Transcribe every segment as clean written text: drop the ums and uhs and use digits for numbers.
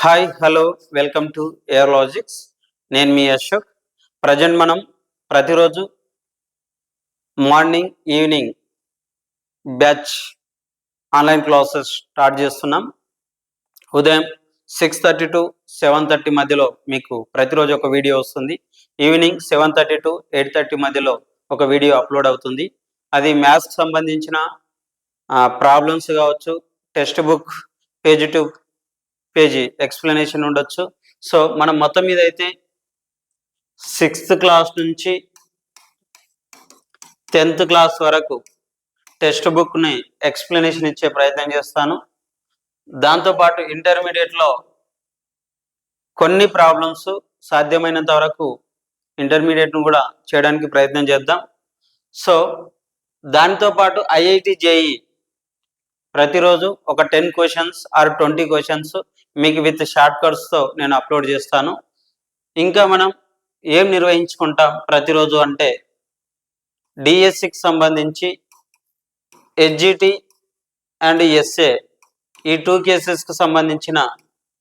Hi hello welcome to air logics. నేను మీ Ashok. Present మనం ప్రతిరోజు morning evening batch online classes start చేస్తున్నాం. ఉదయం 6:30 టు 7:30 మధ్యలో మీకు ప్రతిరోజు ఒక వీడియో వస్తుంది. ఈవినింగ్ 7:30 టు 8:30 మధ్యలో ఒక వీడియో అప్లోడ్ అవుతుంది. అది మ్యాథ్స్కి సంబంధించిన ప్రాబ్లమ్స్ కావచ్చు, text book page to page explanation ఉండొచ్చు. సో మనం మొత్తం మీద అయితే 6th క్లాస్ నుంచి 10th క్లాస్ వరకు టెక్స్ట్ బుక్ని ఎక్స్ప్లెనేషన్ ఇచ్చే ప్రయత్నం చేస్తాను. దాంతోపాటు ఇంటర్మీడియట్లో కొన్ని ప్రాబ్లమ్స్ సాధ్యమైనంత వరకు ఇంటర్మీడియట్ను కూడా చేయడానికి ప్రయత్నం చేద్దాం. సో దాంతోపాటు ఐఐటి జేఈ ప్రతిరోజు ఒక 10 క్వశ్చన్స్ ఆర్ 20 క్వశ్చన్స్ మీకు విత్ షార్ట్ కట్స్తో నేను అప్లోడ్ చేస్తాను. ఇంకా మనం ఏం నిర్వహించుకుంటాం ప్రతిరోజు అంటే డిఎస్సికి సంబంధించి హెచ్జిటి అండ్ ఎస్ఏ ఈ 2 కేసెస్కి సంబంధించిన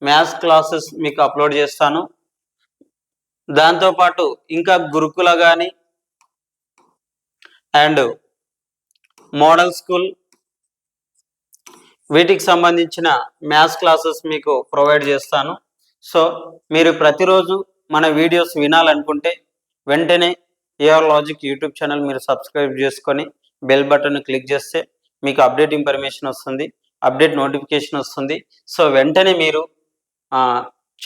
మ్యాథ్స్ క్లాసెస్ మీకు అప్లోడ్ చేస్తాను. దాంతోపాటు ఇంకా గురుకుల కానీ అండ్ మోడల్ స్కూల్ వీటికి సంబంధించిన మ్యాథ్స్ క్లాసెస్ మీకు ప్రొవైడ్ చేస్తాను. సో మీరు ప్రతిరోజు మన వీడియోస్ వినాలనుకుంటే వెంటనే ఏఆర్ లాజిక్ యూట్యూబ్ ఛానల్ మీరు సబ్స్క్రైబ్ చేసుకొని బెల్ బటన్ క్లిక్ చేస్తే మీకు అప్డేట్ ఇన్ఫర్మేషన్ వస్తుంది, అప్డేట్ నోటిఫికేషన్ వస్తుంది. సో వెంటనే మీరు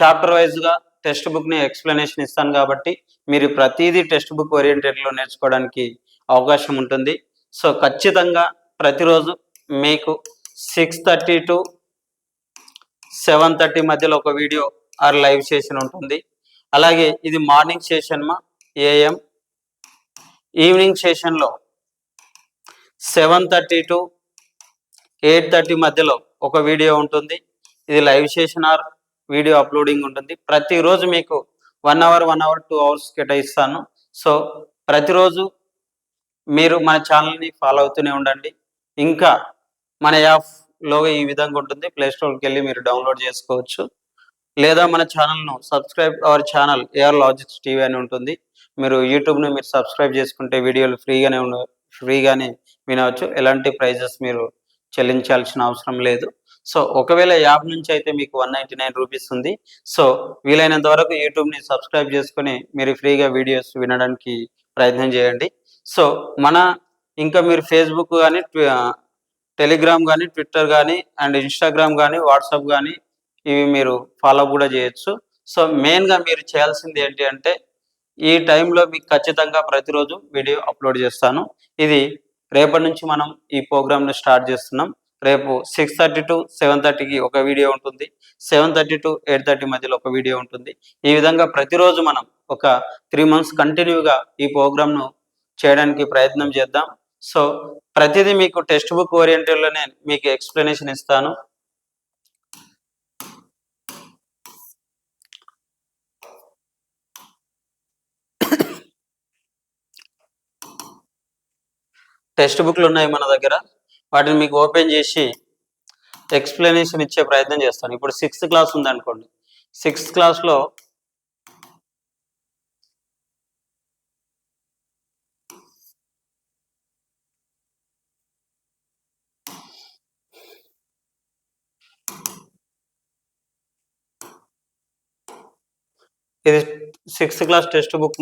చాప్టర్ వైజ్గా టెక్స్ట్ బుక్ని ఎక్స్ప్లెనేషన్ ఇస్తాను కాబట్టి మీరు ప్రతిదీ టెక్స్ట్ బుక్ ఓరియంటెడ్లో నేర్చుకోవడానికి అవకాశం ఉంటుంది. సో ఖచ్చితంగా ప్రతిరోజు మీకు 6:30 టు 7:30 మధ్యలో ఒక వీడియో ఆర్ లైవ్ సెషన్ ఉంటుంది. అలాగే ఇది మార్నింగ్ సెషన్ ఏఎం, ఈవినింగ్ సెషన్లో 7:30 టు 8:30 మధ్యలో ఒక వీడియో ఉంటుంది. ఇది live session or video uploading ఉంటుంది. ప్రతిరోజు మీకు 1 అవర్ 2 అవర్స్ కేటాయిస్తాను. సో ప్రతిరోజు మీరు మన ఛానల్ని ఫాలో అవుతూనే ఉండండి. ఇంకా మన యాప్లో ఈ విధంగా ఉంటుంది, ప్లేస్టోర్కి వెళ్ళి మీరు డౌన్లోడ్ చేసుకోవచ్చు. లేదా మన ఛానల్ను subscribe our channel AR logics TV అని ఉంటుంది. మీరు యూట్యూబ్ను మీరు సబ్స్క్రైబ్ చేసుకుంటే వీడియోలు ఫ్రీగానే వినవచ్చు. ఎలాంటి ప్రైజెస్ మీరు చెల్లించాల్సిన అవసరం లేదు. సో ఒకవేళ యాప్ నుంచి అయితే మీకు 199 రూపీస్ ఉంది. సో వీలైనంత వరకు యూట్యూబ్ని సబ్స్క్రైబ్ చేసుకొని మీరు ఫ్రీగా వీడియోస్ వినడానికి ప్రయత్నం చేయండి. సో ఇంకా మీరు ఫేస్బుక్ కానీ, టెలిగ్రామ్ కానీ, ట్విట్టర్ కానీ అండ్ ఇన్స్టాగ్రామ్ కానీ, వాట్సాప్ కానీ ఇవి మీరు ఫాలో కూడా చేయొచ్చు. సో మెయిన్గా మీరు చేయాల్సింది ఏంటి అంటే ఈ టైంలో మీకు ఖచ్చితంగా ప్రతిరోజు వీడియో అప్లోడ్ చేస్తాను. ఇది రేపటి నుంచి మనం ఈ ప్రోగ్రామ్ని స్టార్ట్ చేస్తున్నాం. రేపు 6:30 టు 7:30కి ఒక వీడియో ఉంటుంది, 7:30 టు 8:30 మధ్యలో ఒక వీడియో ఉంటుంది. ఈ విధంగా ప్రతిరోజు మనం ఒక 3 months కంటిన్యూగా ఈ ప్రోగ్రామ్ను చేయడానికి ప్రయత్నం చేద్దాం. సో ప్రతిదీ మీకు టెక్స్ట్ బుక్ ఓరియంటెడ్లోనే మీకు ఎక్స్ప్లెనేషన్ ఇస్తాను. టెక్స్ట్ బుక్లు ఉన్నాయి మన దగ్గర, వాటిని మీకు ఓపెన్ చేసి ఎక్స్ప్లెనేషన్ ఇచ్చే ప్రయత్నం చేస్తాను. ఇప్పుడు 6th క్లాస్ ఉందనుకోండి, 6th క్లాస్లో ఇది 6th క్లాస్ టెక్స్ట్ బుక్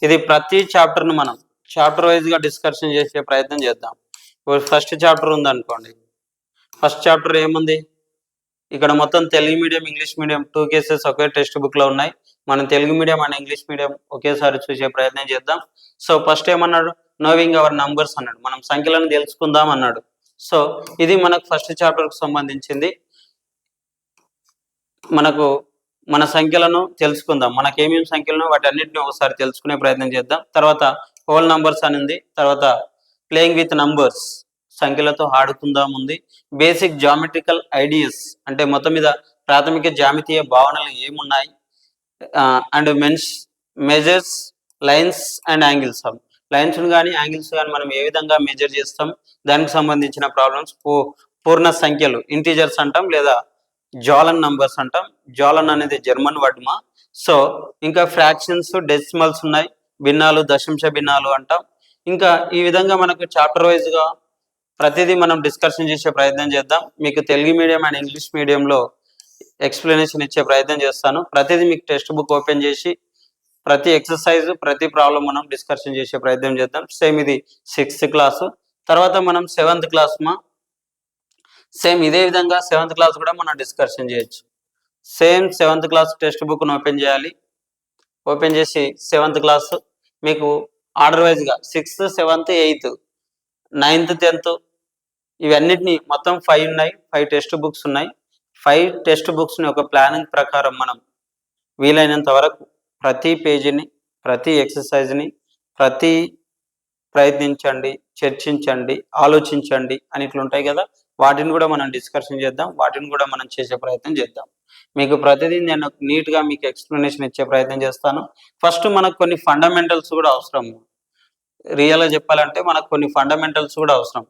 ఇది ప్రతి చాప్టర్ను మనం చాప్టర్ వైజ్గా డిస్కషన్ చేసే ప్రయత్నం చేద్దాం. ఇప్పుడు ఫస్ట్ చాప్టర్ ఉందనుకోండి, ఫస్ట్ చాప్టర్ ఏముంది, ఇక్కడ మొత్తం Telugu medium, English medium 2 cases ఒకే టెక్స్ట్ బుక్లో ఉన్నాయి. మనం Telugu medium and English medium ఒకేసారి చూసే ప్రయత్నం చేద్దాం. సో ఫస్ట్ ఏమన్నాడు, నోవింగ్ అవర్ నంబర్స్ అన్నాడు, మనం సంఖ్యలను తెలుసుకుందాం అన్నాడు. సో ఇది మనకు ఫస్ట్ చాప్టర్కి సంబంధించింది. మన సంఖ్యలను తెలుసుకుందాం, మనకేమేమి సంఖ్యలను వాటి అన్నింటినీ ఒకసారి తెలుసుకునే ప్రయత్నం చేద్దాం. తర్వాత హోల్ నంబర్స్ అని ఉంది, తర్వాత ప్లేయింగ్ విత్ నంబర్స్ సంఖ్యలతో ఆడుకుందాం ఉంది, బేసిక్ జామెట్రికల్ ఐడియాస్ అంటే మొత్తం మీద ప్రాథమిక జామితీయ భావనలు ఏమున్నాయి, and measures lines and angles, lines కానీ యాంగిల్స్ కానీ మనం ఏ విధంగా మెజర్ చేస్తాం, దానికి సంబంధించిన ప్రాబ్లమ్స్, పూర్ణ సంఖ్యలు ఇంటీజర్స్ అంటాం లేదా జాలన్ నంబర్స్ అంటాం. జాలన్ అనేది జర్మన్ వర్డ్ మా. సో ఇంకా ఫ్రాక్షన్స్, డెసిమల్స్ ఉన్నాయి, భిన్నాలు, దశాంశ భిన్నాలు అంటాం. ఇంకా ఈ విధంగా మనకు చాప్టర్ వైజ్గా ప్రతిదీ మనం డిస్కషన్ చేసే ప్రయత్నం చేద్దాం. మీకు తెలుగు మీడియం అండ్ ఇంగ్లీష్ మీడియంలో ఎక్స్ప్లెనేషన్ ఇచ్చే ప్రయత్నం చేస్తాను. ప్రతిదీ మీకు టెక్స్ట్ బుక్ ఓపెన్ చేసి ప్రతి ఎక్సర్సైజ్, ప్రతి ప్రాబ్లం మనం డిస్కషన్ చేసే ప్రయత్నం చేద్దాం. సేమ్ ఇది 6th క్లాసు. తర్వాత మనం 7th క్లాస్ మా. సేమ్ ఇదే విధంగా 7th క్లాస్ కూడా మనం డిస్కషన్ చేయొచ్చు. సేమ్ 7th క్లాస్ టెక్స్ట్ బుక్ను ఓపెన్ చేయాలి. ఓపెన్ చేసి 7th క్లాస్ మీకు ఆర్డర్ వైజ్గా 6th, 7th, 8th, 9th, 10th ఇవన్నిటిని మొత్తం 5 ఉన్నాయి. 5 టెక్స్ట్ బుక్స్ ఉన్నాయి. 5 టెక్స్ట్ బుక్స్ని ఒక ప్లానింగ్ ప్రకారం మనం వీలైనంత వరకు ప్రతి పేజీని, ప్రతి ఎక్సర్సైజ్ని, ప్రతి ప్రయత్నించండి, చర్చించండి, ఆలోచించండి అని ఇట్లా ఉంటాయి కదా, వాటిని కూడా మనం డిస్కషన్ చేద్దాం. వాటిని కూడా మనం చేసే ప్రయత్నం చేద్దాం. మీకు ప్రతిదీ నేను నీట్గా మీకు ఎక్స్ప్లెనేషన్ ఇచ్చే ప్రయత్నం చేస్తాను. ఫస్ట్ మనకు కొన్ని ఫండమెంటల్స్ కూడా అవసరం. రియల్గా చెప్పాలంటే మనకు కొన్ని ఫండమెంటల్స్ కూడా అవసరం.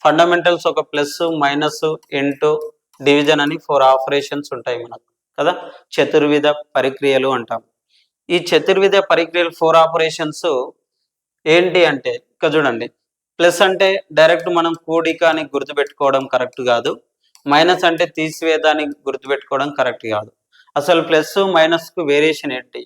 ఫండమెంటల్స్ ఒక ప్లస్, మైనస్, ఇంటూ, డివిజన్ అని 4 ఆపరేషన్స్ ఉంటాయి మనకు కదా, చతుర్విధ పరిక్రియలు అంటాం. ఈ చతుర్విధ పరిక్రియలు 4 ఆపరేషన్స్ ఏంటి అంటే ఇక్కడ చూడండి. ప్లస్ అంటే డైరెక్ట్ మనం కూడిక అని గుర్తుపెట్టుకోవడం కరెక్ట్ కాదు. మైనస్ అంటే తీసివేదాన్ని గుర్తుపెట్టుకోవడం కరెక్ట్ కాదు. అసలు ప్లస్ మైనస్కు వేరియేషన్ ఏంటి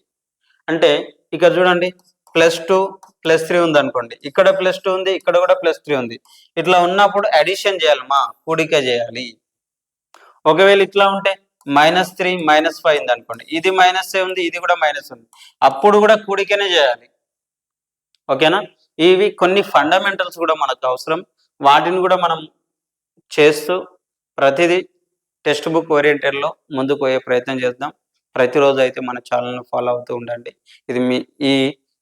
అంటే ఇక్కడ చూడండి, +2, +3 ఉంది అనుకోండి, ఇక్కడ +2 ఉంది, ఇక్కడ కూడా +3 ఉంది. ఇట్లా ఉన్నప్పుడు అడిషన్ చేయాలి మా, కూడిక చేయాలి. ఒకవేళ ఇట్లా ఉంటే -3, -5 ఉంది అనుకోండి, ఇది మైనస్ ఉంది, ఇది కూడా మైనస్ ఉంది, అప్పుడు కూడా కూడికనే చేయాలి. ఓకేనా. ఇవి కొన్ని ఫండమెంటల్స్ కూడా మనకు అవసరం. వాటిని కూడా మనం చేస్తూ ప్రతిదీ టెక్స్ట్ బుక్ ఓరియంటెడ్లో ముందుకు పోయే ప్రయత్నం చేద్దాం. ప్రతిరోజు అయితే మన ఛానల్ని ఫాలో అవుతూ ఉండండి. ఇది మీ ఈ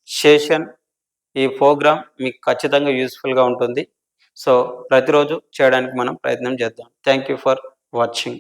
సెషన్, ఈ ప్రోగ్రామ్ మీకు ఖచ్చితంగా యూస్ఫుల్గా ఉంటుంది. సో ప్రతిరోజు చేయడానికి మనం ప్రయత్నం చేద్దాం. Thank you for watching.